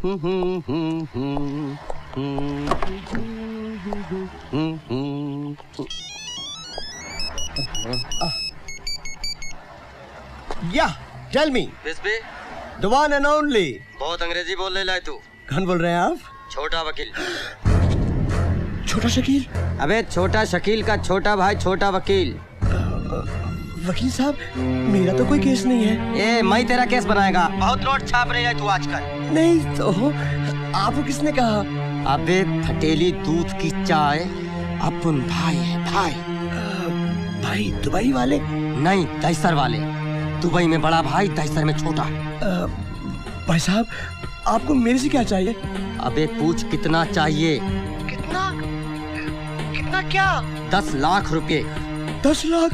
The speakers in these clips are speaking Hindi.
Yeah, tell me. बिस्बी, The one and only. बहुत अंग्रेजी बोल ले लाए तू। कौन बोल रहे हैं आप? छोटा वकील। छोटा शकील? अबे छोटा शकील का छोटा भाई छोटा वकील। वकील साहब, मेरा तो कोई केस नहीं है। ए, मैं तेरा केस बनाएगा। बहुत नोट छाप रही है तू आजकल। नहीं तो आपको किसने कहा? अबे फटेली दूध की चाय अपन भाई है भाई। भाई दुबई वाले? नहीं, दहसर वाले। दुबई में बड़ा भाई, दहसर में छोटा। भाई साहब, आपको मेरे से क्या चाहिए? अबे पूछ कितना चाहिए? कितना? कितना क्या? 10 लाख रुपए। 10 लाख?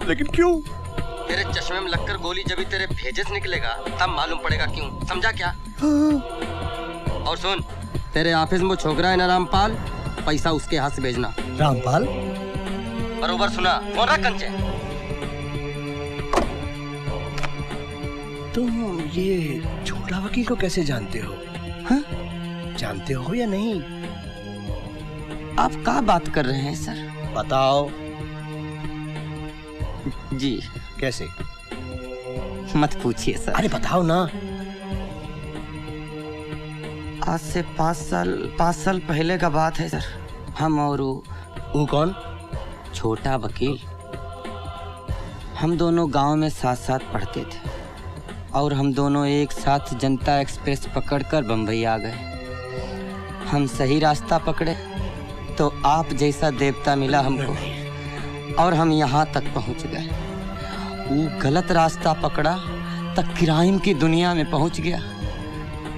लेकिन क्यों? तेरे चश्मे में लगकर गोली जब भी तेरे भेजे से निकलेगा तब मालूम पड़ेगा क्यों। समझा क्या? हाँ। और सुन, तेरे ऑफिस में छोकरा है ना रामपाल, पैसा उसके हाथ से भेजना। रामपाल? बरोबर सुना? फोन रख कंचे। तुम ये छोटा वकील को कैसे जानते हो? हाँ? जानते हो या नहीं? आप क्या बात कर रहे हैं सर? बताओ। जी कैसे? मत पूछिए सर। अरे बताओ ना। आज से 5 साल पहले का बात है सर। हम और वो कौन? छोटा वकील, हम दोनों गांव में साथ साथ पढ़ते थे और हम दोनों एक साथ जनता एक्सप्रेस पकड़कर बम्बई आ गए। हम सही रास्ता पकड़े तो आप जैसा देवता मिला हमको और हम यहाँ तक पहुँच गए। वो गलत रास्ता पकड़ा तक क्राइम की दुनिया में पहुँच गया।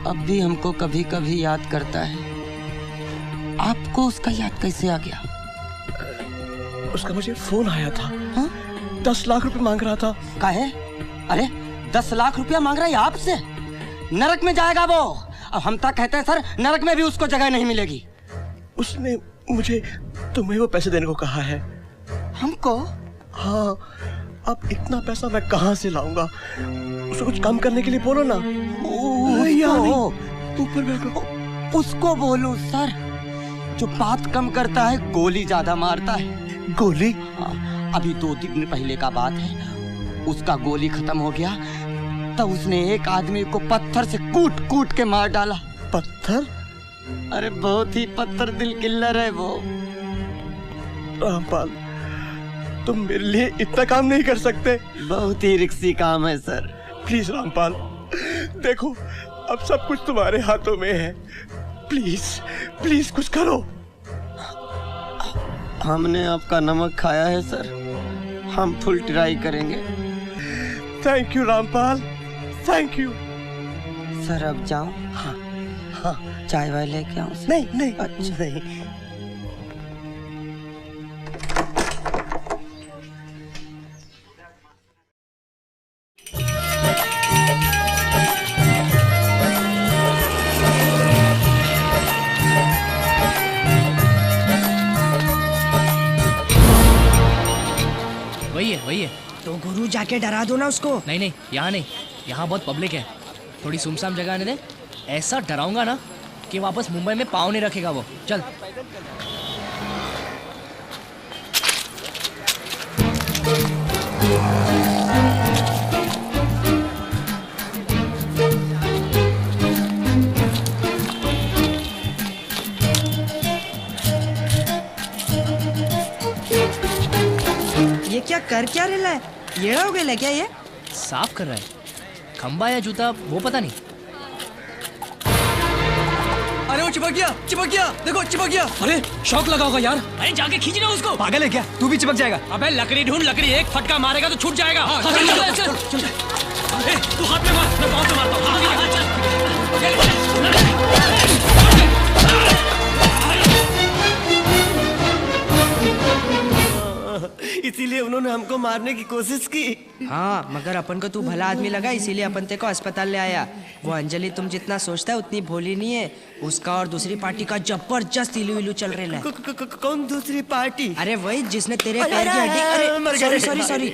अब भी हमको कभी कभी याद करता है। आपको उसका याद कैसे आ गया? उसका मुझे फोन आया था। हाँ? 10 लाख रुपए मांग रहा था। काहे? अरे 10 लाख रुपया मांग रहा है आपसे? नरक में जाएगा वो। अब हम तक कहते हैं सर, नरक में भी उसको जगह नहीं मिलेगी। उसने मुझे तुम्हें वो पैसे देने को कहा है। हमको? हाँ। अब इतना पैसा मैं कहाँ से लाऊंगा? उसको कुछ कम करने के लिए बोलो ना। ऊपर बैठो। उसको बोलो सर, जो बात कम करता है गोली ज्यादा मारता है। गोली? अभी 2 दिन पहले का बात है। उसका गोली खत्म हो गया तब उसने एक आदमी को पत्थर से कूट कूट के मार डाला। पत्थर? अरे बहुत ही पत्थर दिल किल्लर है वो। रामपाल, तुम मेरे लिए इतना काम नहीं कर सकते? बहुत ही रिक्सी काम है सर। प्लीज रामपाल, देखो अब सब कुछ तुम्हारे हाथों में है। प्लीज प्लीज कुछ करो। हमने आपका नमक खाया है सर, हम फुल ट्राई करेंगे। Thank you Rampal, thank you. Sir अब जाऊं? हाँ हाँ। चाय वाय लेके आऊं? नहीं नहीं। अच्छा नहीं। वही है। तो गुरु जाके डरा दो ना उसको। नहीं, यहाँ नहीं, यहाँ बहुत पब्लिक है। थोड़ी सुमसाम जगह आने दे। ऐसा डराऊंगा ना कि वापस मुंबई में पाँव नहीं रखेगा वो। चल। ये क्या कर क्या रहा है? येड़ा हो गया क्या ये? साफ कर रहा है। खंबा या जूता वो पता नहीं। अरे वो चिपक गया, देखो चिपक गया। अरे शौक लगा होगा यार। अरे जाके खींचना उसको। पागल है क्या? तू भी चिपक जाएगा। अबे लकड़ी ढूंढ, लकड़ी एक फटका मारेगा तो छूट जाएगा। चल। तू हाथ में मार, मैं पाँव से मारता हूँ। इसीलिए उन्होंने हमको मारने की कोशिश की। हाँ, मगर अपन को तू भला आदमी लगा, इसीलिए अपन ते को अस्पताल ले आया। वो अंजलि तुम जितना सोचता है उतनी भोली नहीं है। उसका और दूसरी पार्टी का जबरदस्त इलू इलू चल रहा है। कौन दूसरी पार्टी? अरे वही जिसने तेरे पैर की हड्डी। अरे सॉरी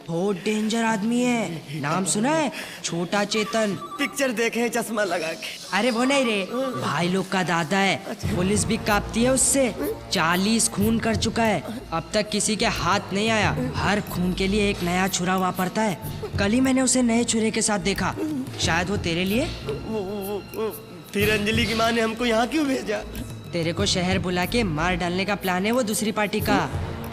बहुत डेंजर आदमी है। नाम सुना है? छोटा चेतन। पिक्चर देखे हैं चश्मा लगा के। अरे वो नहीं रे, भाई लोग का दादा है। पुलिस भी कांपती है उससे। 40 खून कर चुका है, अब तक किसी के हाथ नहीं आया। हर खून के लिए एक नया छुरा वापरता है। कल ही मैंने उसे नए छुरे के साथ देखा। शायद वो तेरे लिए। फिर अंजलि की माँ ने हमको यहाँ क्यों भेजा? तेरे को शहर बुला के मार डालने का प्लान है वो दूसरी पार्टी का।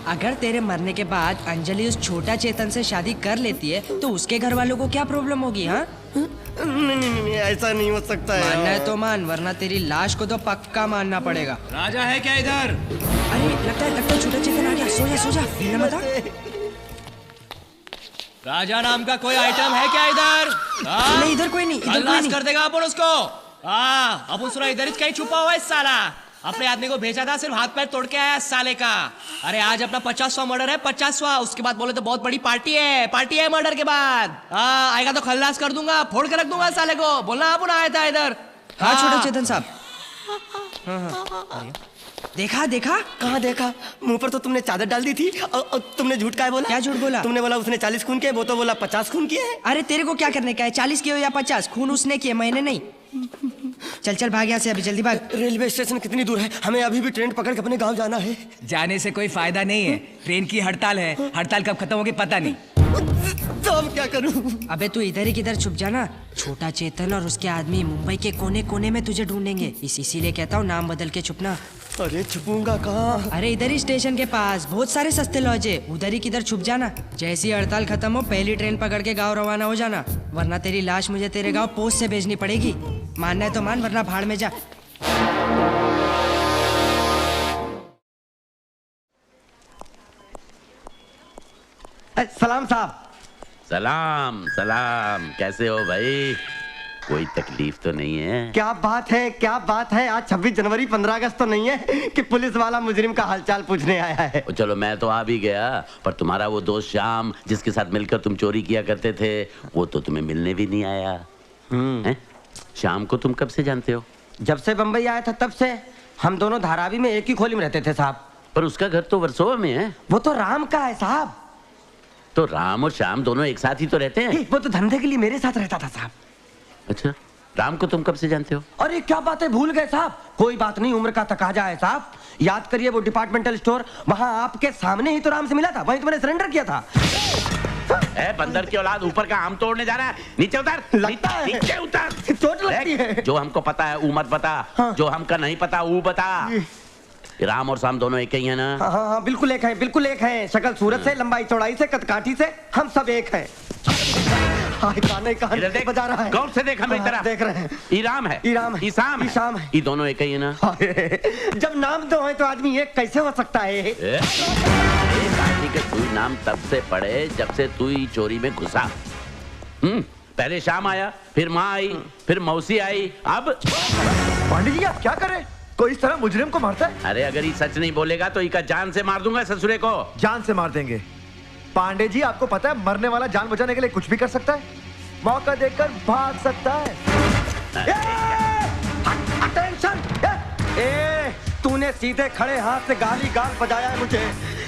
अगर तेरे मरने के बाद अंजलि उस छोटा चेतन से शादी कर लेती है तो उसके घर वालों को क्या प्रॉब्लम होगी? हाँ नहीं, ऐसा नहीं हो सकता है। मानना है तो मान, वरना तेरी लाश को तो पक्का मानना पड़ेगा। राजा है क्या इधर? अरे लगता है छोटा चेतन आ गया। सो जा हिलना मत। राजा नाम का कोई आइटम है क्या इधर? नहीं, इधर कोई नहीं। खल्लास कर देगा अपन उसको। हाँ, अपन सुना इधर कहीं छुपा हुआ है साला। अपने आदमी को भेजा था, सिर्फ हाथ पैर तोड़ के आया साले का। अरे आज अपना 50वां मर्डर है, 50वां। उसके बाद बोले तो बहुत बड़ी पार्टी है मर्डर के बाद। हाँ, आएगा तो खल्लास कर दूंगा, फोड़ के रख दूंगा साले को। बोलना आप आया था इधर। हाँ छोटा चेतन साहब। हाँ। देखा? कहाँ देखा? मुंह पर तो तुमने चादर डाल दी थी। और तुमने झूठ का बोला? क्या झूठ बोला? तुमने बोला उसने 40 खून किए, वो तो बोला 50 खून किए हैं। अरे तेरे को क्या करने का है? 40 किए हो या 50? खून उसने किए, मैंने नहीं। चल भाग यहाँ से, अभी जल्दी भाग। रेलवे स्टेशन कितनी दूर है? हमें अभी भी ट्रेन पकड़ के अपने गांव जाना है। जाने से कोई फायदा नहीं है, ट्रेन की हड़ताल है। हड़ताल कब खत्म होगी पता नहीं। तो अब क्या करूं? अबे तू इधर ही किधर छुप जाना। छोटा चेतन और उसके आदमी मुंबई के कोने कोने में तुझे ढूंढेंगे। इसीलिए कहता हूँ नाम बदल के छुपना। अरे छुपूंगा कहाँ? अरे इधर ही स्टेशन के पास बहुत सारे सस्ते लॉज है, उधर ही किधर छुप जाना। जैसी हड़ताल खत्म हो पहली ट्रेन पकड़ के गाँव रवाना हो जाना, वरना तेरी लाश मुझे तेरे गाँव पोस्ट से भेजनी पड़ेगी। मानना है तो मान, वरना भाड़ में जा। सलाम साहब। सलाम। कैसे हो भाई? कोई तकलीफ तो नहीं है? क्या बात है। आज 26 जनवरी 15 अगस्त तो नहीं है कि पुलिस वाला मुजरिम का हालचाल पूछने आया है। चलो मैं तो आ भी गया, पर तुम्हारा वो दोस्त श्याम जिसके साथ मिलकर तुम चोरी किया करते थे, वो तो तुम्हें मिलने भी नहीं आया। हैं? श्याम को तुम कब से जानते हो? जब से बम्बई आया था तब से। हम दोनों धारावी में एक ही खोली में रहते थे साहब। पर उसका घर तो वर्सोवा में है। वो तो राम का है साहब। तो राम और श्याम दोनों एक साथ ही तो रहते हैं। वो तो धंधे के लिए मेरे साथ रहता था साहब। अच्छा, राम को तुम कब से जानते हो? अरे क्या बात है, भूल गए साहब। कोई बात नहीं, उम्र का तकाजा है साहब। याद करिए वो डिपार्टमेंटल स्टोर, वहाँ आपके सामने ही तो राम से मिला था, वहीं तो मैंने सरेंडर किया था। बंदर की औलाद ऊपर का आम तोड़ने जा रहा है। नीचे उतर। लगता है। नीचे उतर। चोट लगती है। जो हमको पता है वो मत बता। हाँ। जो हमका नहीं पता वो बता। राम और श्याम दोनों एक ही है ना? हाँ, बिल्कुल एक है। शक्ल सूरत से, लंबाई चौड़ाई से, कदकाठी से हम सब एक हैं। बजा रहा है। गौर से देख मेरी तरफ। देख रहे हैं। ईराम है। ईशाम है। ये दोनों एक ही है ना? जब नाम दो है तो आदमी एक कैसे हो सकता है? तू नाम तब से पढ़े जब से तू ही चोरी में घुसा। पहले शाम आया, फिर माँ आई, फिर मौसी आई, अब पांडे जी आप क्या कर रहे हैं? कोई इस तरह मुजरिम को मारता है? अरे अगर ये सच नहीं बोलेगा तो इका जान से मार दूंगा ससुरे को। जान से मार देंगे? पांडे जी आपको पता है मरने वाला जान बचाने के लिए कुछ भी कर सकता है, मौका देखकर भाग सकता है। अटेंशन! तूने सीधे खड़े हाथ से गाली गाल बजाया है मुझे।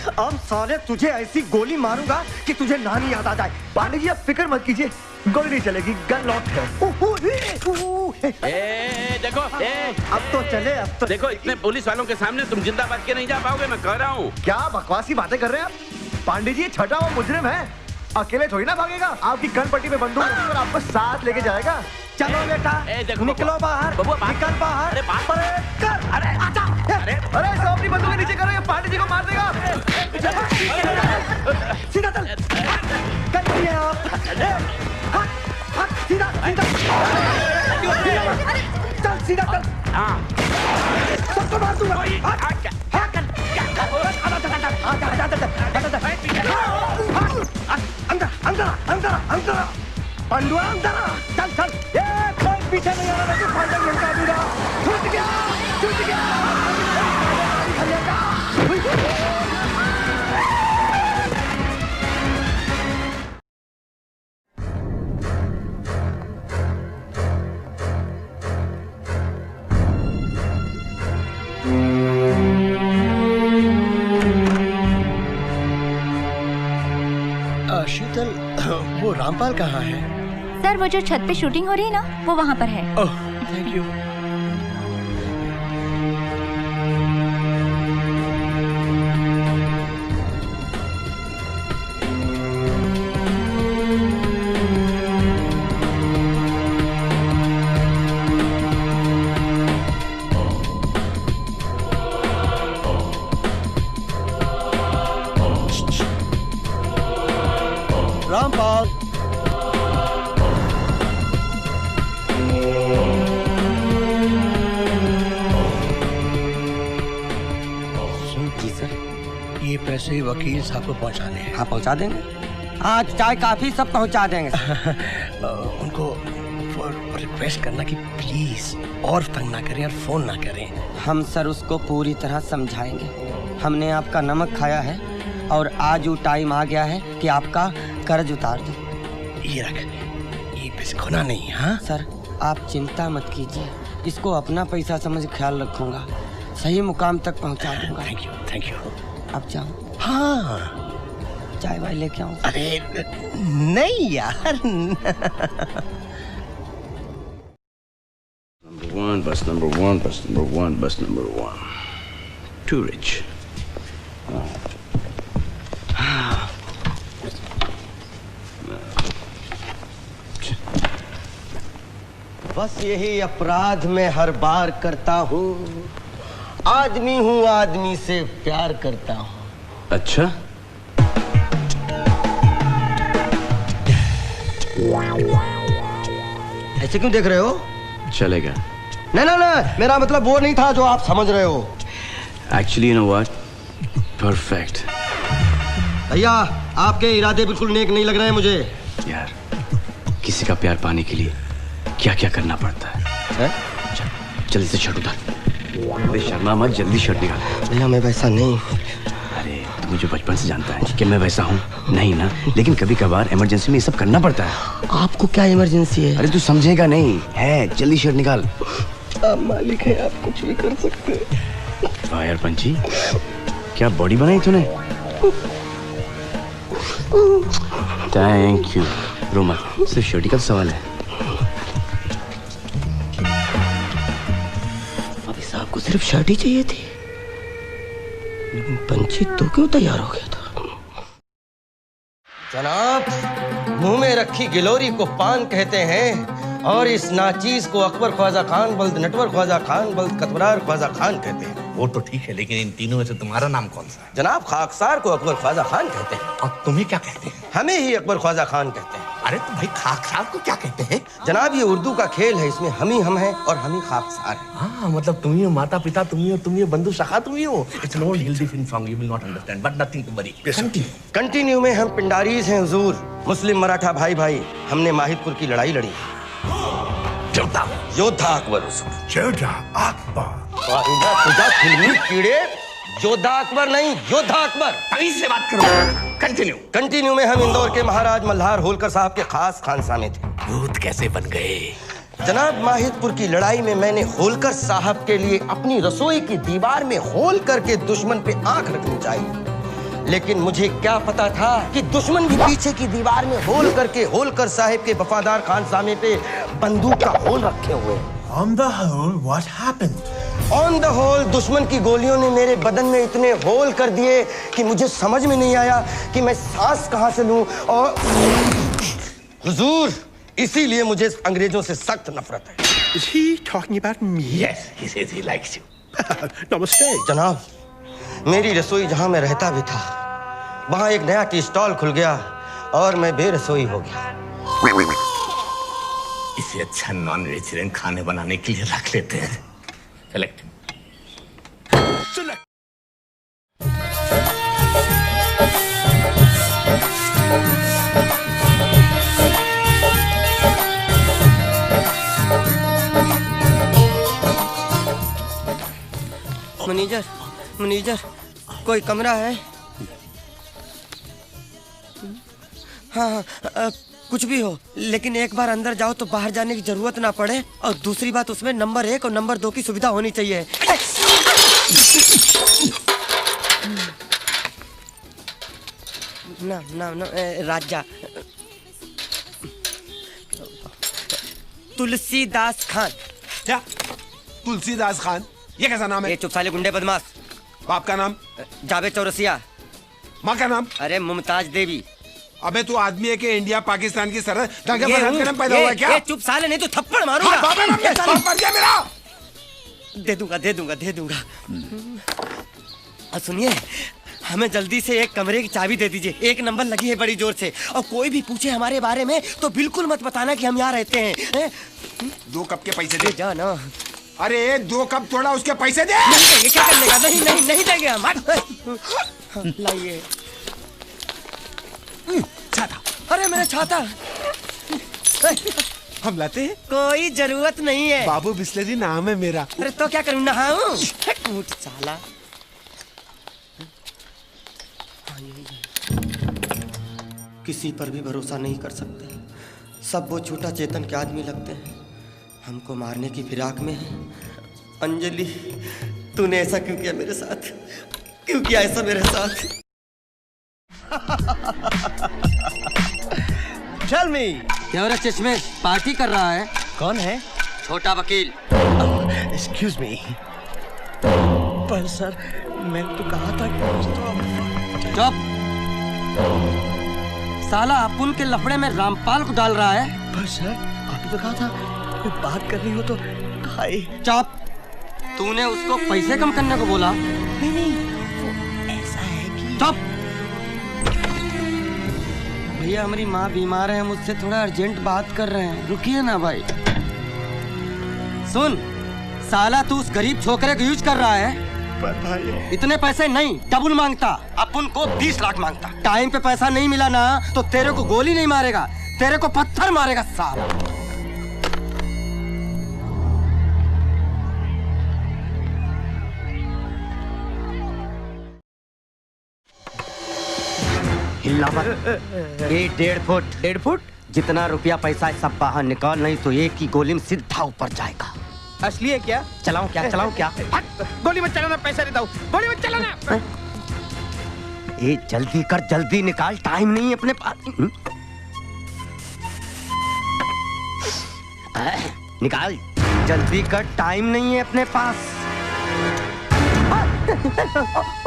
अब साले तुझे ऐसी गोली मारूंगा कि तुझे नानी याद आ जाए। पांडे जी आप फिक्र मत कीजिए, गोली नहीं चलेगी, गन लॉक है। देखो अब तो चले, अब तो देखो इतने पुलिस वालों के सामने तुम जिंदा बच के नहीं जा पाओगे, मैं कह रहा हूँ। क्या बकवासी बातें कर रहे हैं आप? पांडे जी छठा हुआ मुजरिम है, अकेले थोड़ी ना भागेगा। आपकी गन पट्टी में बंदूक और आपको साथ लेके जाएगा। चलो बेटा, निकलो बाहर, निकल बाहर। अरे सब अपनी बंदूक नीचे करो, ये पांडे जी को मार देगा। सीधा चल, करिए आप। सीधा चल, सीधा चल। सबको मार दूंगा। अंदर पंडुआ, अंदर चल। कोई पीछे नहीं आ रहा, पांडे जी का दूरा छूट गया। शीतल, वो रामपाल कहाँ है? सर वो जो छत पे शूटिंग हो रही है ना, वो वहाँ पर है। Oh, thank you. Rampal, ji sir. ये पैसे वकील साहब को पहुंचाने हैं। हाँ पहुंचा देंगे। आज चाय काफी सब पहुंचा देंगे। उनको रिक्वेस्ट करना कि प्लीज और तंग ना करें और फोन ना करें। हम सर उसको पूरी तरह समझाएंगे। हमने आपका नमक खाया है और आज वो टाइम आ गया है कि आपका कर्ज उतार दो। ये रख, ये पैसे खोना नहीं। हाँ सर आप चिंता मत कीजिए, इसको अपना पैसा समझ ख्याल रखूंगा, सही मुकाम तक पहुंचा दूंगा। Thank you, thank you. अब जाऊं? हाँ, चाय वाय लेके आऊं? अरे नहीं यार। Bus number one, bus number one, bus number one. Too rich. बस यही अपराध मैं हर बार करता हूँ। आदमी हूँ, आदमी से प्यार करता हूँ। अच्छा? ऐसे क्यों देख रहे हो? चलेगा। नहीं ना ना, मेरा मतलब वो नहीं था जो आप समझ रहे हो। Actually, you know what? Perfect. भैया आपके इरादे बिल्कुल नेक नहीं लग रहे हैं मुझे। यार, किसी का प्यार पाने के लिए क्या क्या करना पड़ता है? जल्दी से शर्ट उतार। अरे शर्मा मत, जल्दी शर्ट निकाल। भैया मैं वैसा नहीं। अरे तू मुझे बचपन से जानता है कि मैं वैसा हूँ नहीं ना, लेकिन कभी कभार इमरजेंसी में ये सब करना पड़ता है। आपको क्या इमरजेंसी है? अरे तू समझेगा नहीं है, जल्दी शर्ट निकाल। आप मालिक है, आप कुछ भी कर सकते हैं। वाह यार पंची, क्या बॉडी बनाई तूने। Thank you. रो मत, सिर्फ शर्ट का सवाल है। अभी साहब को सिर्फ शर्ट ही चाहिए थी, लेकिन पंची तो क्यों तैयार हो गया था? जनाब, मुंह में रखी गिलोरी को पान कहते हैं और इस नाचीज को अकबर ख्वाजा खान बल्द नटवर ख्वाजा खान बल्द कतबरार ख्वाजा खान कहते हैं। वो तो ठीक है, लेकिन इन तीनों में से तुम्हारा नाम कौन सा है? जनाब, खाकसार को अकबर ख्वाजा खान कहते हैं। और तुम्हें क्या कहते हैं? हमें ही अकबर ख्वाजा खान कहते हैं। अरे तो भाई खाकसार को क्या कहते हैं? जनाब, ये उर्दू का खेल है, इसमें हम हैं और हम ही खाकसार हैं। हाँ, मतलब तुम ही हो माता पिता, तुम ही हो, तुम ही हो बंधु सखा, तुम ही हो। It's an old Hindi film song, you will not understand, but nothing to worry. Continue में हम पिंडारीज हैं हुजूर, मुस्लिम मराठा भाई भाई। हमने माहिदपुर की लड़ाई लड़ी। योद्धा अकबर हुजूर। योद्धा अकबर। तुझा फिल्मी कीड़े, योद्धा अकबर नहीं, योद्धा अकबर। अभी से बात करो। कंटिन्यू में हम इंदौर के महाराज मल्हार होलकर साहब के खास खानसामे थे। भूत कैसे बन गए? जनाब, माहिदपुर की लड़ाई में मैंने होलकर साहब के लिए अपनी रसोई की दीवार में होल करके दुश्मन पे आंख रखनी चाहिए, लेकिन मुझे क्या पता था कि दुश्मन भी पीछे की दीवार में होल करके होलकर साहब के वफादार खानसामे पे बंदूक का होल रखे हुए। On the whole, what happened? On the whole दुश्मन की गोलियों ने मेरे बदन में इतने होल कर दिए कि मुझे समझ में नहीं आया कि मैं सांस कहां से लूं। और हुजूर, इसीलिए मुझे अंग्रेजों से सख्त नफरत है। Is he talking about me? Yes, he says he likes you. Namaste. जनाब, मेरी रसोई जहां मैं रहता भी था, वहां एक नया टी स्टॉल खुल गया और मैं बेरसोई हो गया। इसे अच्छा नॉन वेजिटेरियन खाने बनाने के लिए रख लेते हैं। सेलेक्ट। मैनेजर, कोई कमरा है? हाँ, कुछ भी हो, लेकिन एक बार अंदर जाओ तो बाहर जाने की जरूरत ना पड़े, और दूसरी बात उसमें नंबर 1 और नंबर 2 की सुविधा होनी चाहिए। नाम राजा तुलसीदास खान। क्या तुलसीदास खान? ये कैसा नाम है? ये चुप साले गुंडे बदमाश। बाप का नाम? जावेद चौरसिया। माँ का नाम? अरे मुमताज देवी। अबे तू आदमी है कि इंडिया पाकिस्तान की सरहद दंगे फसाद का नाम पैदा हुआ है क्या? ये चुप साले, नहीं तो थप्पड़ मारूंगा। हाँ, बाप मर गया मेरा। दे दूंगा। और सुनिए, हमें जल्दी से एक कमरे की चाबी दे दीजिए। 1 नंबर लगी है बड़ी जोर से, और कोई भी पूछे हमारे बारे में तो बिल्कुल मत बताना कि हम यहाँ रहते हैं। 2 कप के पैसे दे। जा ना। अरे 2 कप थोड़ा, उसके पैसे दे। नहीं देंगे, क्या करने का? नहीं देंगे हम। लाइए छाता। अरे मेरा छाता। हम लाते हैं? कोई जरूरत नहीं है। बाबू बिस्लरी नाम है मेरा। अरे तो क्या करूँ, नहाऊं? साला। किसी पर भी भरोसा नहीं कर सकते, सब वो छोटा चेतन के आदमी लगते हैं। हमको मारने की फिराक में है। अंजलि, तूने ऐसा क्यों किया मेरे साथ? क्यों किया ऐसा मेरे साथ? Tell me. क्या हो रहा चश्मे? पार्टी कर रहा है? कौन है? छोटा वकील। Excuse me. पर सर, मैंने तो कहा था कि चुप। साला अपुन के लफड़े में रामपाल को डाल रहा है। पर सर, आपने तो कहा था कोई बात करनी हो तो हाय। चुप। तूने उसको पैसे कम करने को बोला? नहीं, वो ऐसा है कि। चुप। भैया हमारी माँ बीमार है, मुझसे थोड़ा अर्जेंट बात कर रहे हैं, रुकिए ना भाई। सुन साला, तू उस गरीब छोकरे को यूज कर रहा है। पर भाई इतने पैसे नहीं, डबल मांगता। अपन को 20 लाख मांगता। टाइम पे पैसा नहीं मिला ना तो तेरे को गोली नहीं मारेगा, तेरे को पत्थर मारेगा साला। हिलना मत। ये 1.5 फुट जितना रुपया पैसा है सब बाहर निकाल, नहीं तो एक ही गोली में सीधा ऊपर जाएगा। असली है क्या? चलाऊं क्या? गोली मत चलाना, पैसा देता हूँ। गोली मत चलाना। ये जल्दी कर, जल्दी निकाल, टाइम नहीं है अपने पास। निकाल जल्दी कर, टाइम नहीं है अपने पास।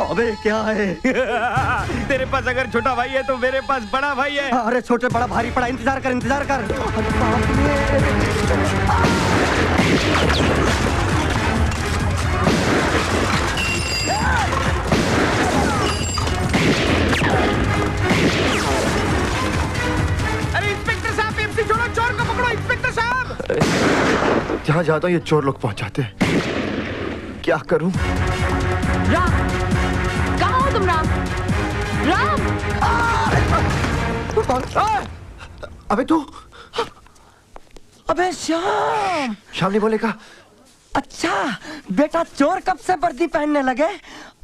अबे क्या है? तेरे पास अगर छोटा भाई है तो मेरे पास बड़ा भाई है। अरे छोटे बड़ा भारी पड़ा, इंतजार कर। अरे इंस्पेक्टर साहब, पेप्सी छोड़ो, चोर को पकड़ो। इंस्पेक्टर साहब, जहाँ जाता हूँ ये चोर लोग पहुँचाते हैं। क्या करूँ? राम, कहाँ हो तुम? राम। अबे तू। अबे श्याम नहीं बोलेगा? अच्छा बेटा, चोर कब से वर्दी पहनने लगे?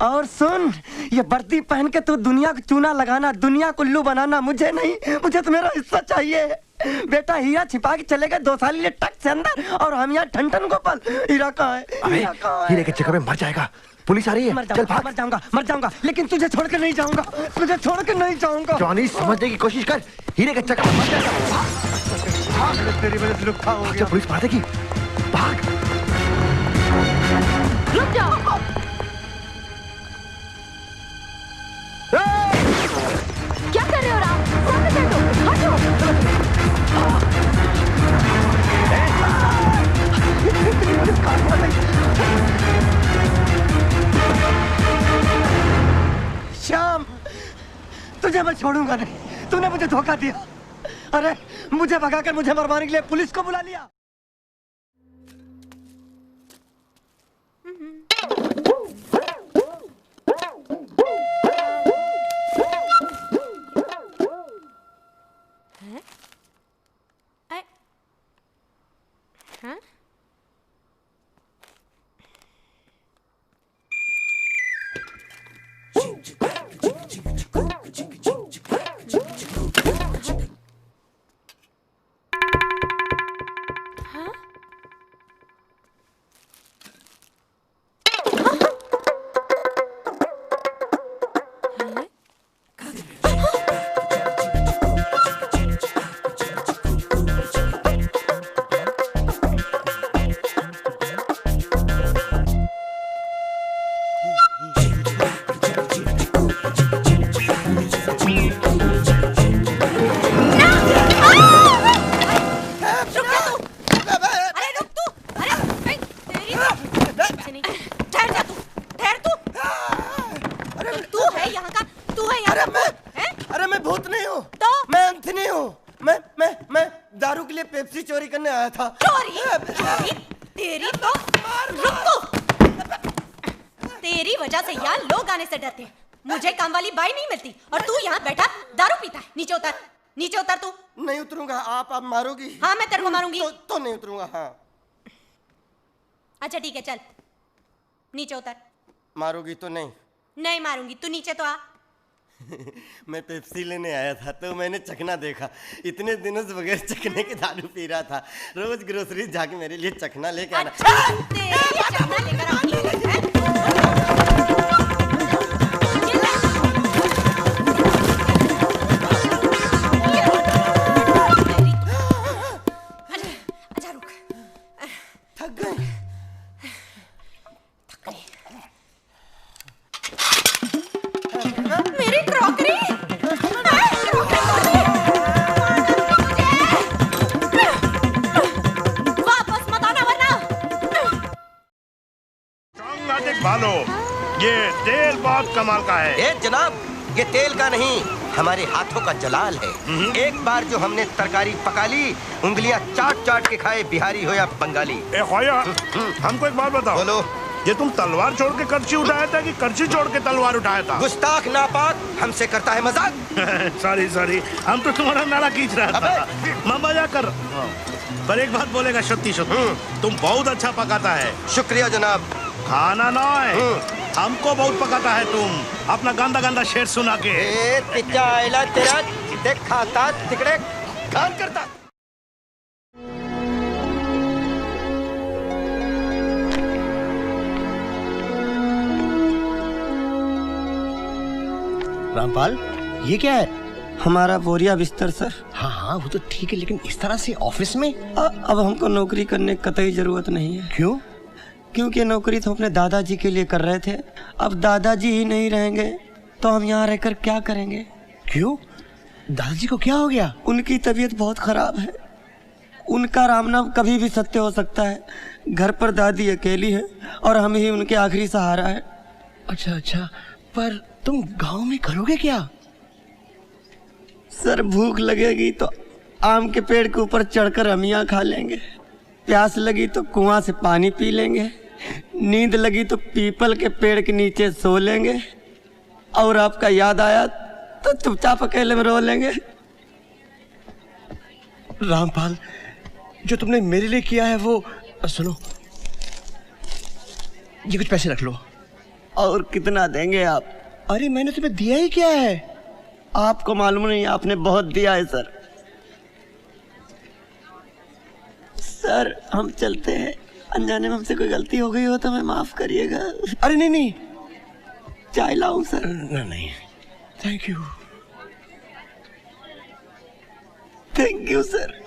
और सुन, ये वर्दी पहन के तू दुनिया को चूना लगाना, दुनिया को उल्लू बनाना, मुझे नहीं, मुझे तो मेरा हिस्सा चाहिए। बेटा हीरा छिपा के चले गए 2 साल लिए टक से अंदर, और हम यहाँ ठन गोपाल। हीरा कहाँ है? हीरे के चक्कर में मर जाएगा, पुलिस आ रही है। चल भाग। मर जाऊंगा, लेकिन तुझे छोड़ के नहीं जाऊंगा। जॉनी, समझने की कोशिश कर। हीरे के चक्कर में मर जाएगा। तेरी वजह से लुक्का हो गया। पुलिस मार देगी, भाग। रुक जाओ। क्या कर रहे हो राम? सामने कर दो, हटो। श्याम, तुझे मैं छोड़ूंगा नहीं। तूने मुझे धोखा दिया। अरे मुझे भगाकर मुझे मरवाने के लिए पुलिस को बुला लिया। पेप्सी चोरी करने आया था। चोरी? तेरी तो रुको। तेरी वजह से यहाँ लोग आने से डरते हैं। मुझे काम वाली बाई नहीं मिलती और तू यहाँ बैठा दारू पीता है। नीचे उतर, नीचे उतर तू। नहीं उतरूंगा। आप मारोगी? हाँ मैं तेरे को मारूंगी। तो नहीं उतरूंगा। हाँ अच्छा ठीक है, चल नीचे उतर। मारोगी तो नहीं? नहीं मारूंगी, तू नीचे तो आ। मैं पेप्सी लेने आया था तो मैंने चखना देखा। इतने दिनों से बगैर चखने के दारू पी रहा था। रोज ग्रोसरी जाके मेरे लिए चखना लेके आना। अच्छा, तेरे लिए चखना लेकर आऊंगी। अच्छा रुक, थक गए। मेरी क्रॉकरी वापस मत आना वरना। भालो, ये तेल बहुत कमाल का है। ए जनाब, ये तेल का नहीं, हमारे हाथों का जलाल है। एक बार जो हमने तरकारी पका ली, उंगलियां चाट चाट के खाए, बिहारी हो या बंगाली। ए खोया, हमको एक बात बताओ। बोलो। ये तुम तलवार छोड़ के करची उठाया था कि करची छोड़ के तलवार उठाया था? गुस्ताख नापाक, हमसे करता है मजाक। सॉरी सॉरी, हम तो तुम्हारा नाला खींच रहा था। मैं मजाक कर। पर एक बात बोलेगा सत्ती सत्ती, तुम बहुत अच्छा पकाता है। शुक्रिया जनाब। खाना ना है, हमको बहुत पकाता है तुम। अपना गंदा गंदा शेर सुना के। तेरा देख खाता तिकड़े काम करता। रामपाल, ये क्या है? हमारा बोरिया बिस्तर सर। हाँ हाँ वो तो ठीक है, लेकिन इस तरह से ऑफिस में? अब हमको नौकरी करने की कतई जरूरत नहीं है। क्यों? क्योंकि नौकरी तो अपने दादाजी के लिए कर रहे थे। अब दादाजी ही नहीं रहेंगे तो हम यहाँ रहकर क्या करेंगे? क्यों? दादाजी को क्या हो गया? उनकी तबीयत बहुत खराब है। उनका राम नाम कभी भी सत्य हो सकता है। घर पर दादी अकेली है और हम ही उनके आखिरी सहारा है। अच्छा अच्छा, पर तुम गांव में करोगे क्या? सर भूख लगेगी तो आम के पेड़ के ऊपर चढ़कर अमियाँ खा लेंगे। प्यास लगी तो कुआं से पानी पी लेंगे। नींद लगी तो पीपल के पेड़ के नीचे सो लेंगे। और आपका याद आया तो चुपचाप अकेले में रो लेंगे। रामपाल, जो तुमने मेरे लिए किया है वो सुनो, ये कुछ पैसे रख लो। और कितना देंगे आप? अरे मैंने तुम्हें दिया ही क्या है? आपको मालूम नहीं, आपने बहुत दिया है सर। सर हम चलते हैं। अनजाने में हमसे कोई गलती हो गई हो तो हमें माफ करिएगा। अरे नहीं नहीं, चाय लाऊं सर? नहीं, thank you. Thank you sir.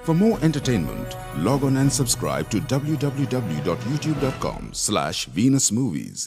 For more entertainment, log on and subscribe to www.youtube.com/VenusMovies.